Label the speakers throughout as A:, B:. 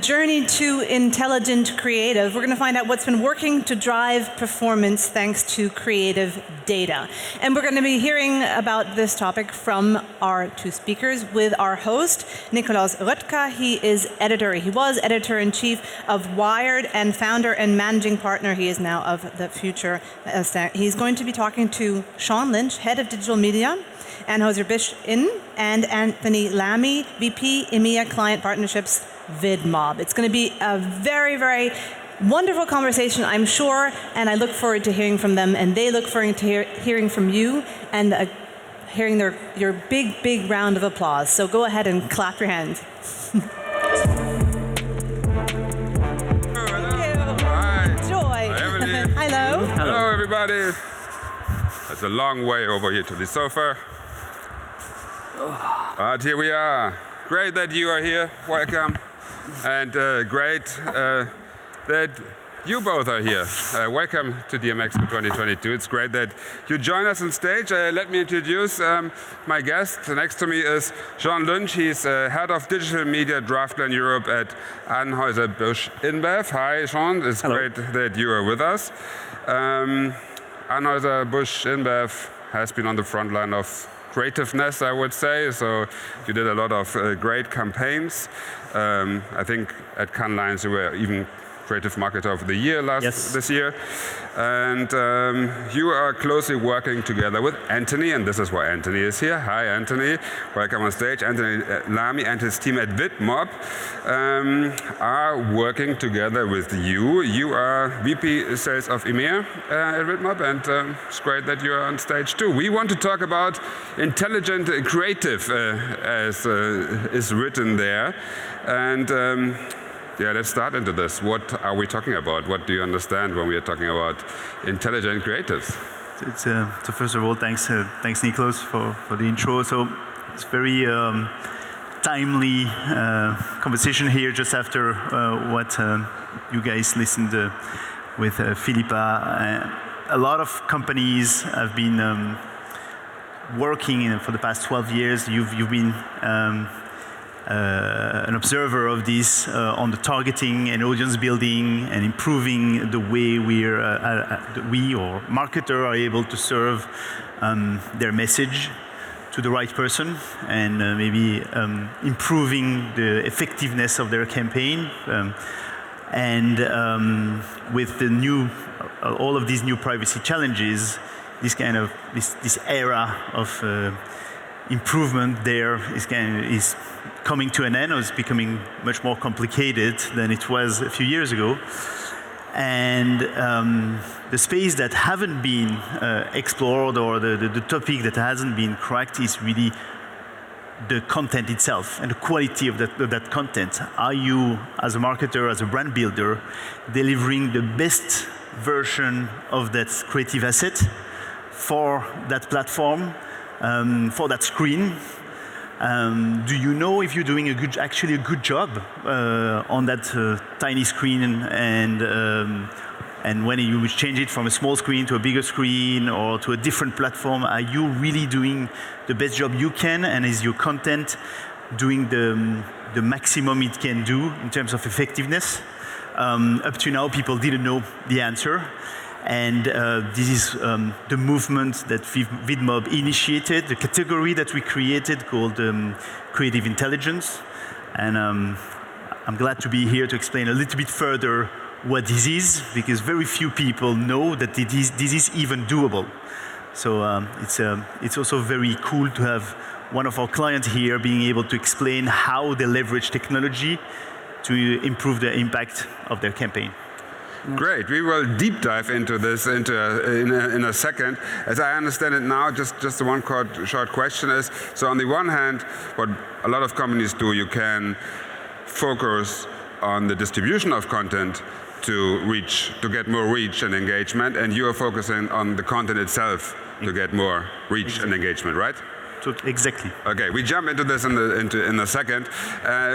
A: journey to intelligent creative. We're going to find out what's been working to drive performance thanks to creative data. And we're going to be hearing about this topic from our two speakers with our host, Nicolas Röttger. He was editor-in-chief of Wired and founder and managing partner. He is now of the Future. He's going to be talking to Shaun Lynch, head of digital media, Anheuser-Busch InBev, and Anthony Lamy, VP EMEA Client Partnerships, VidMob. It's going to be a very, very wonderful conversation, I'm sure, and I look forward to hearing from them, and they look forward to hearing from you and hearing your big, big round of applause. So go ahead and clap your hands.
B: Hello, everybody. It's a long way over here to the sofa. But here we are. Great that you are here. Welcome. And great that you both are here. Welcome to DMEXCO 2022. It's great that you join us on stage. Let me introduce my guest. Next to me is Shaun Lynch. He's head of digital media Draftline Europe at Anheuser-Busch InBev. Hi, Shaun. It's great that you are with us. Anheuser-Busch InBev has been on the front line of creativeness, I would say. So you did a lot of great campaigns. I think at Cannes Lions you were even Creative Marketer of the Year this year. And you are closely working together with Anthony, and this is why Anthony is here. Hi, Anthony. Welcome on stage. Anthony Lamy and his team at VidMob are working together with you. You are VP Sales of EMEA at VidMob, and it's great that you are on stage too. We want to talk about intelligent creative, as is written there. And let's start into this. What are we talking about? What do you understand when we are talking about intelligent creatives?
C: So first of all, thanks Nicolas for the intro. So it's very timely conversation here just after what you guys listened with Philippa. A lot of companies have been working for the past 12 years. You've been an observer of this on the targeting and audience building and improving the way we or marketer are able to serve their message to the right person and maybe improving the effectiveness of their campaign. With the new, all of these new privacy challenges, this era of improvement there is coming to an end, or it's becoming much more complicated than it was a few years ago. And the space that haven't been explored, or the topic that hasn't been cracked, is really the content itself and the quality of that content. Are you, as a marketer, as a brand builder, delivering the best version of that creative asset for that platform, for that screen? Do you know if you're doing actually a good job on that tiny screen, and when you change it from a small screen to a bigger screen or to a different platform, are you really doing the best job you can, and is your content doing the maximum it can do in terms of effectiveness? Up to now, people didn't know the answer. And this is the movement that VidMob initiated, the category that we created called Creative Intelligence. And I'm glad to be here to explain a little bit further what this is, because very few people know that this is even doable. So it's also very cool to have one of our clients here being able to explain how they leverage technology to improve the impact of their campaign.
B: Great. We will deep dive into this in a second. As I understand it now, just one short question is, so on the one hand, what a lot of companies do, you can focus on the distribution of content to get more reach and engagement, and you are focusing on the content itself to get more reach and engagement, right?
C: Exactly.
B: Okay, we jump into this in a second,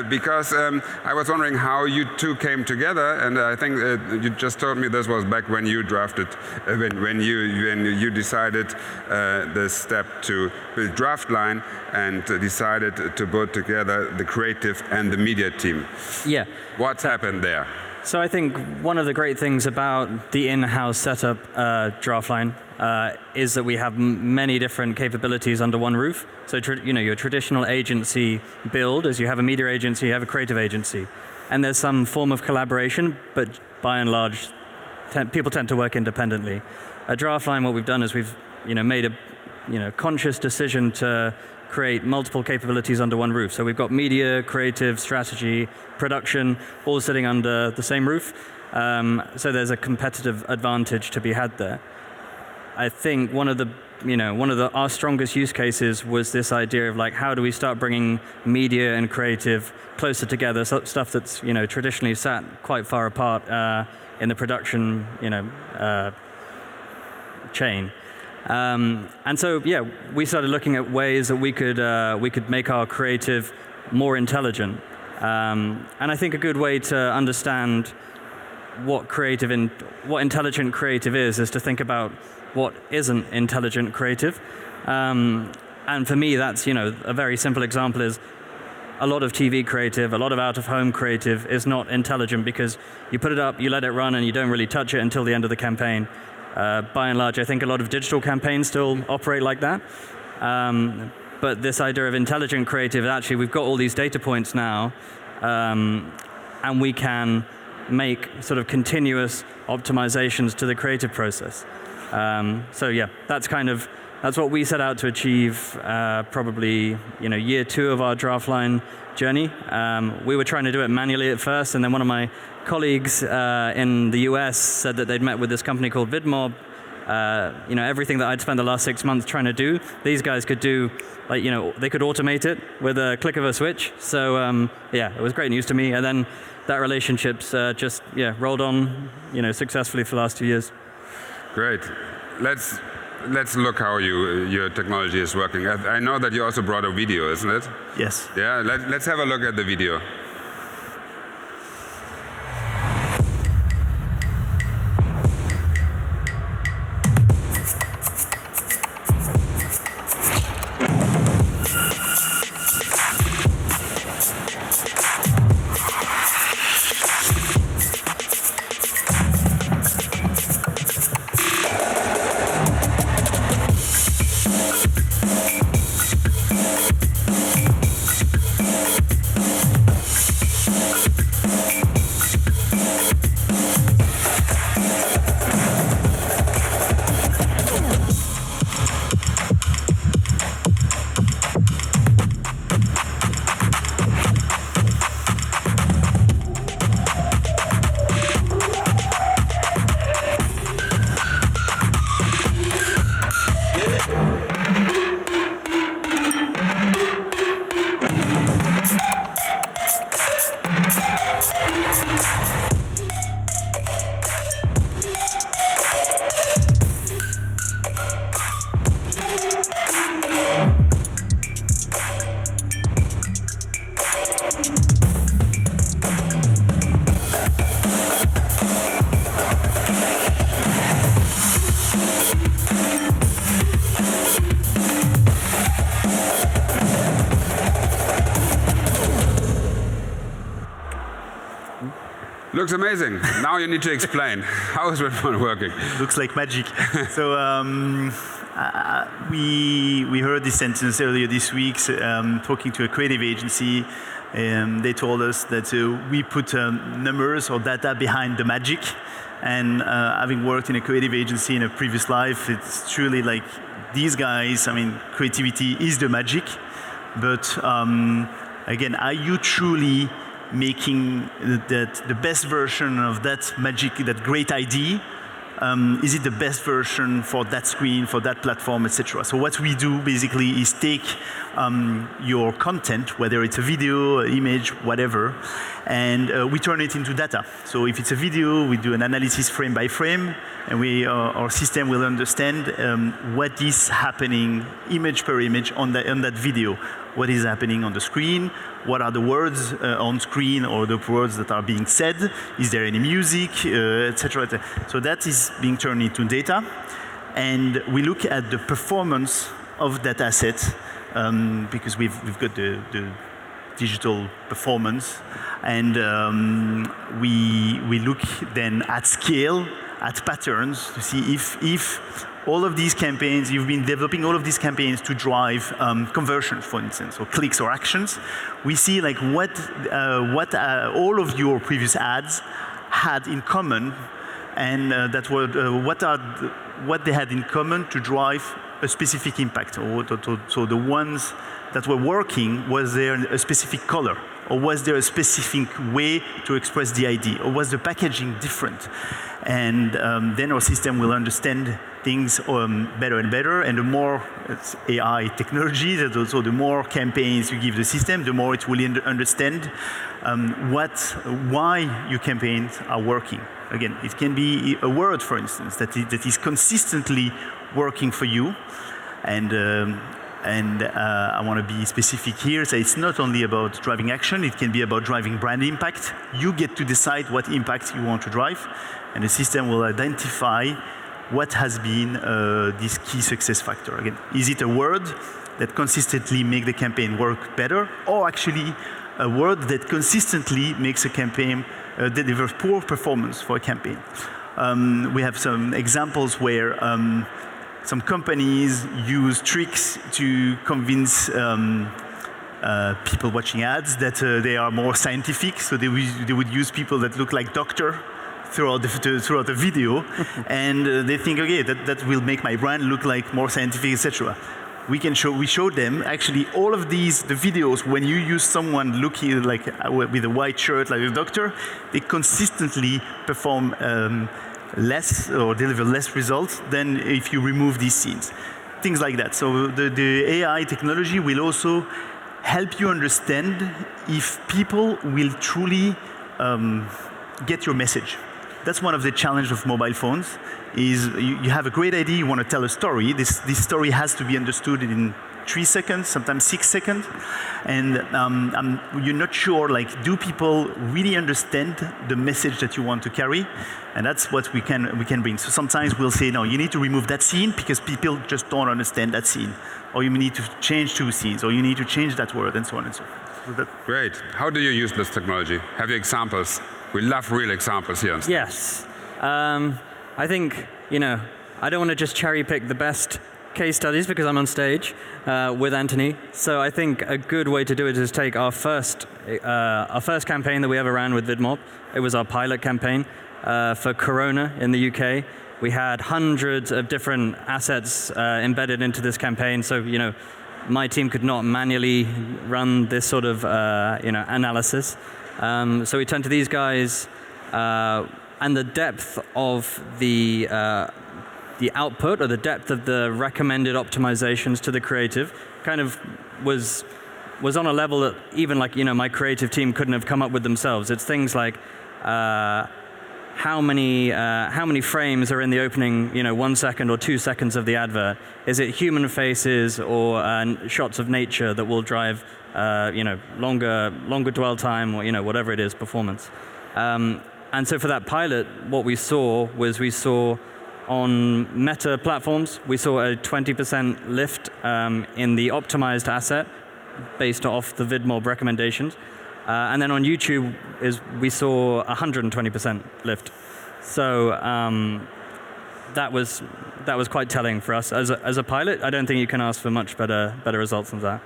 B: because I was wondering how you two came together, and I think you just told me this was back when you drafted, when you decided the step to build Draftline and decided to put together the creative and the media team.
D: Yeah.
B: What happened there?
D: So I think one of the great things about the in-house setup, Draftline, is that we have many different capabilities under one roof. So your traditional agency build is you have a media agency, you have a creative agency, and there's some form of collaboration, but by and large, people tend to work independently. At Draftline, what we've done is we've made a conscious decision to create multiple capabilities under one roof. So we've got media, creative, strategy, production, all sitting under the same roof. So there's a competitive advantage to be had there. I think one of our strongest use cases was this idea of like, how do we start bringing media and creative closer together? So stuff that's traditionally sat quite far apart in the production chain. And so, we started looking at ways that we could make our creative more intelligent. And I think a good way to understand what intelligent creative is to think about what isn't intelligent creative. And for me, that's a very simple example is a lot of TV creative, a lot of out-of-home creative is not intelligent because you put it up, you let it run, and you don't really touch it until the end of the campaign. By and large, I think a lot of digital campaigns still operate like that. But this idea of intelligent creative, actually, we've got all these data points now, and we can make sort of continuous optimizations to the creative process. That's what we set out to achieve probably year 2 of our Draftline journey. We were trying to do it manually at first, and then one of my colleagues in the US said that they'd met with this company called VidMob. Everything that I'd spent the last 6 months trying to do, these guys could do, they could automate it with a click of a switch. So it was great news to me. And then that relationship's just rolled on, successfully for the last 2 years.
B: Great. Let's look how your technology is working. I know that you also brought a video, isn't it?
C: Yes.
B: Yeah. Let's have a look at the video. Looks amazing. Now you need to explain. How is it working?
C: Looks like magic. So we heard this sentence earlier this week talking to a creative agency. They told us that we put numbers or data behind the magic. And having worked in a creative agency in a previous life, it's truly like these guys, creativity is the magic. But again, are you truly making the best version of that magic, that great idea, Is it the best version for that screen, for that platform, etc.? So what we do basically is take your content, whether it's a video, image, whatever, and we turn it into data. So if it's a video, we do an analysis frame by frame, and our system will understand what is happening image per image on that video. What is happening on the screen? What are the words on screen or the words that are being said? Is there any music, etc.? So that is being turned into data, and we look at the performance of that asset because we've got the digital performance, and we look then at scale, at patterns to see if all of these campaigns, you've been developing all of these campaigns to drive conversions, for instance, or clicks or actions. We see like what all of your previous ads had in common, and that were what they had in common to drive a specific impact. So the ones that were working, was there a specific color? Or was there a specific way to express the idea? Or was the packaging different? And then our system will understand things better and better. And the more it's AI technology, that also the more campaigns you give the system, the more it will understand why your campaigns are working. Again, it can be a word, for instance, that is consistently working for you. And I want to be specific here. So it's not only about driving action, it can be about driving brand impact. You get to decide what impact you want to drive, and the system will identify what has been this key success factor. Again, is it a word that consistently makes the campaign work better, or actually a word that consistently makes a campaign deliver poor performance for a campaign? We have some examples where some companies use tricks to convince people watching ads that they are more scientific. So they would use people that look like doctor throughout the video, and they think, okay, that will make my brand look like more scientific, etc. We showed them actually all of the videos when you use someone looking like with a white shirt like a doctor, they consistently perform less or deliver less results than if you remove these scenes. Things like that. So the AI technology will also help you understand if people will truly get your message. That's one of the challenges of mobile phones, is you have a great idea, you want to tell a story. This story has to be understood in 3 seconds, sometimes 6 seconds, and you're not sure, like, do people really understand the message that you want to carry? And that's what we can bring. So sometimes we'll say, no, you need to remove that scene because people just don't understand that scene, or you need to change 2 scenes, or you need to change that word, and so on and so forth.
B: Great. How do you use this technology? Have you examples? We love real examples here.
D: Yes. I think, I don't want to just cherry pick the best case studies because I'm on stage with Anthony. So I think a good way to do it is take our first campaign that we ever ran with VidMob. It was our pilot campaign for Corona in the UK. We had hundreds of different assets embedded into this campaign. So, my team could not manually run this sort of, analysis. So we turned to these guys, and the depth of the output, or the depth of the recommended optimizations to the creative, kind of was on a level that even my creative team couldn't have come up with themselves. It's things like how many frames are in the opening 1 second or 2 seconds of the advert? Is it human faces or shots of nature that will drive longer dwell time, or whatever it is, performance? And so for that pilot, what we saw on Meta platforms, we saw a 20% lift in the optimized asset based off the VidMob recommendations. And then on YouTube, we saw 120% lift. So that was quite telling for us. As a pilot, I don't think you can ask for much better results than that.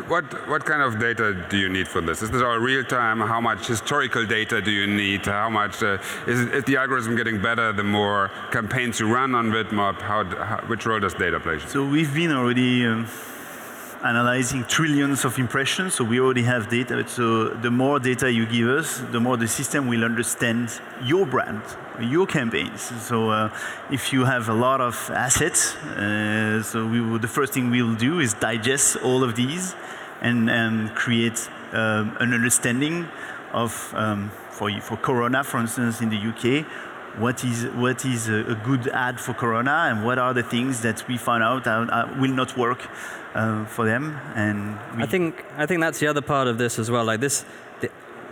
B: What kind of data do you need for this? Is this all real time? How much historical data do you need? How much is the algorithm getting better the more campaigns you run on VidMob? Which role does data play?
C: So we've been already analyzing trillions of impressions, so we already have data. So the more data you give us, the more the system will understand your brand, your campaigns. So if you have a lot of assets, the first thing we'll do is digest all of these and create an understanding of, for Corona, for instance, in the UK, what is a good ad for Corona, and what are the things that we find out will not work for them. And
D: I think that's the other part of this as well. Like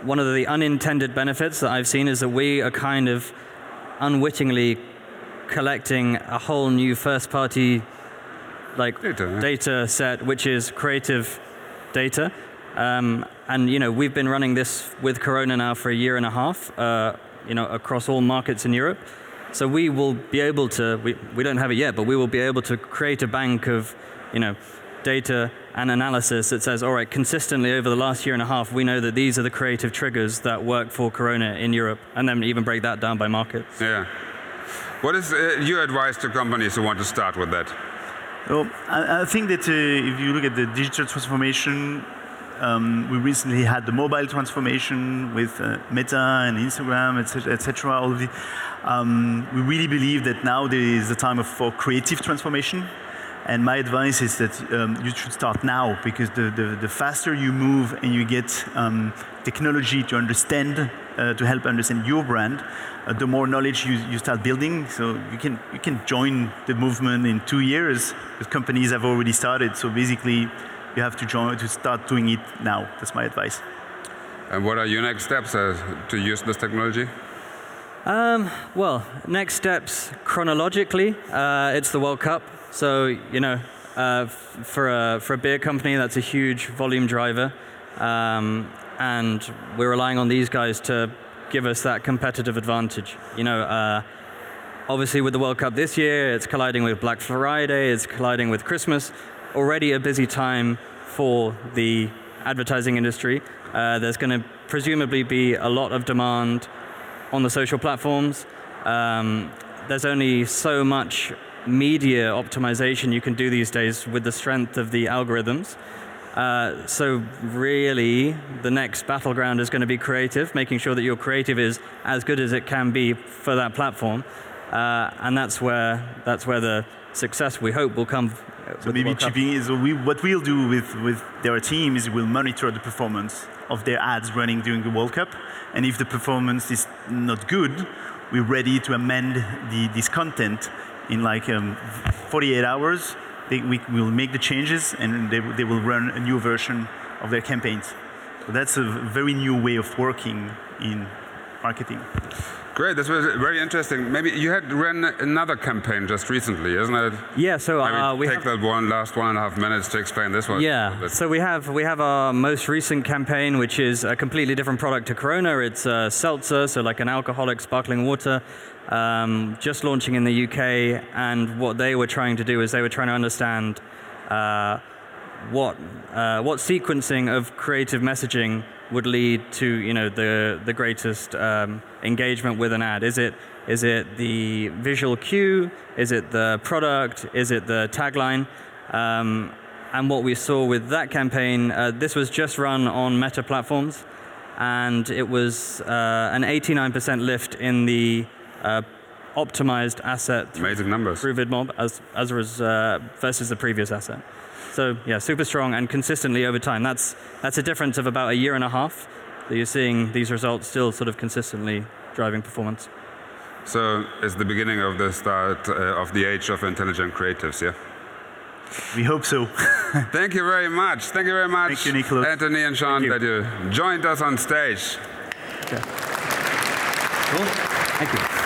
D: one of the unintended benefits that I've seen is that we are kind of unwittingly collecting a whole new first-party data set, which is creative data. And we've been running this with Corona now for a year and a half. Across all markets in Europe. So we will be able to, we don't have it yet, but we will be able to create a bank of, data and analysis that says, all right, consistently over the last year and a half, we know that these are the creative triggers that work for Corona in Europe, and then even break that down by markets.
B: Yeah. What is your advice to companies who want to start with that?
C: Well, I think that if you look at the digital transformation, we recently had the mobile transformation with Meta and Instagram, etc. All of the, we really believe that now there is a time for creative transformation. And my advice is that you should start now, because the faster you move and you get technology to understand, to help understand your brand, the more knowledge you start building. So you can join the movement in 2 years. The companies have already started. So basically, you have to start doing it now. That's my advice.
B: And what are your next steps to use this technology?
D: Well, next steps chronologically, it's the World Cup. So for a beer company, that's a huge volume driver, and we're relying on these guys to give us that competitive advantage. Obviously with the World Cup this year, it's colliding with Black Friday, it's colliding with Christmas. Already a busy time for the advertising industry. There's going to presumably be a lot of demand on the social platforms. There's only so much media optimization you can do these days with the strength of the algorithms. So really, the next battleground is going to be creative, making sure that your creative is as good as it can be for that platform. And that's where the success, we hope, will come.
C: So maybe chipping is what we'll do with their team is we'll monitor the performance of their ads running during the World Cup, and if the performance is not good, we're ready to amend this content in 48 hours. We will make the changes, and they will run a new version of their campaigns. So that's a very new way of working in marketing.
B: Great, this was very interesting. Maybe you had run another campaign just recently, isn't it?
D: Yeah, so
B: we take that last 1.5 minutes to explain this one.
D: Yeah, so we have our most recent campaign, which is a completely different product to Corona. It's seltzer, so like an alcoholic sparkling water, just launching in the UK. And what they were trying to do is they were trying to understand what sequencing of creative messaging would lead to the greatest engagement with an ad. Is it the visual cue? Is it the product? Is it the tagline? And what we saw with that campaign, this was just run on Meta platforms, and it was an 89% lift in the optimized asset.
B: Amazing numbers.
D: Through VidMob versus the previous asset. So yeah, super strong and consistently over time. That's a difference of about a year and a half that you're seeing these results still sort of consistently driving performance.
B: So it's the beginning of the start of the age of intelligent creatives, yeah?
C: We hope so.
B: Thank you very much. Thank you very much,
C: Thank you, Nicholas.
B: Anthony and Shaun, that you joined us on stage.
D: Okay. Cool. Thank you.